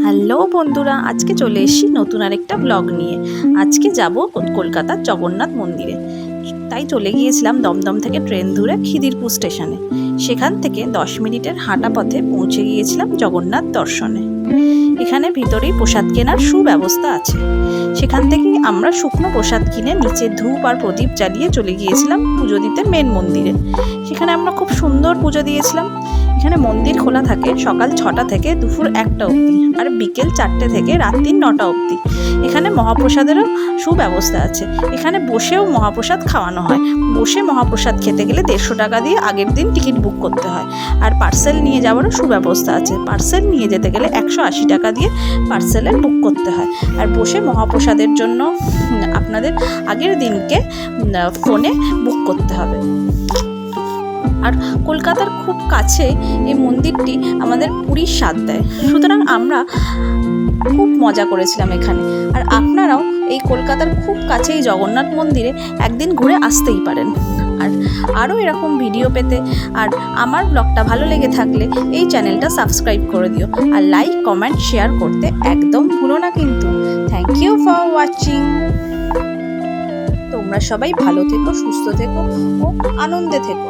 Hello বন্ধুরা, আজকে চলে এসেছি নতুন আরেকটা ব্লগ নিয়ে। আজকে যাব কলকাতার জগন্নাথ মন্দিরে। তাই চলে গিয়েছিলাম দমদম থেকে ট্রেন ধরে খিদিরপুর স্টেশনে। সেখান থেকে 10 মিনিটের হাঁটা পথে পৌঁছে গিয়েছিলাম জগন্নাথ দর্শনে। এখানে ভিতরেই প্রসাদ কেনার সুব্যবস্থা আছে। সেখান থেকে আমরা শুকনো প্রসাদ কিনে নিচে ধূপ আর প্রদীপ জ্বালিয়ে চলে গিয়েছিলাম পুজো দিতে মেন মন্দিরে। সেখানে আমরা খুব সুন্দর পুজো দিয়েছিলাম। এখানে মন্দির খোলা থাকে সকাল 6টা থেকে দুপুর 1টা অবধি, আর বিকেল 4টে থেকে রাত্রি 9টা অবধি। এখানে মহাপ্রসাদেরও সুব্যবস্থা আছে। এখানে বসেও মহাপ্রসাদ খাওয়ানো হয়। বসে মহাপ্রসাদ খেতে গেলে 150 টাকা দিয়ে আগের দিন টিকিট বুক করতে হয়। আর পার্সেল নিয়ে যাওয়ারও সুব্যবস্থা আছে। পার্সেল নিয়ে যেতে গেলে 180 টাকা দিয়ে পার্সেলের বুক করতে হয়। আর বসে মহাপ্রসাদের জন্য আপনাদের আগের দিনকে ফোনে বুক করতে হবে। আর কলকাতার খুব কাছে এই মন্দিরটি আমাদের পুরীর স্বাদ দেয়। সুতরাং আমরা খুব মজা করেছিলাম এখানে। আর আপনারাও এই কলকাতার খুব কাছে এই জগন্নাথ মন্দিরে একদিন ঘুরে আসতেই পারেন। আর আরও এরকম ভিডিও পেতে আর আমার ব্লগটা ভালো লেগে থাকলে এই চ্যানেলটা সাবস্ক্রাইব করে দিও। আর লাইক, কমেন্ট, শেয়ার করতে একদম ভুলো না কিন্তু। Thank you for watching. তোমরা সবাই ভালো থেকো, সুস্থ থেকো ও আনন্দে থেকো।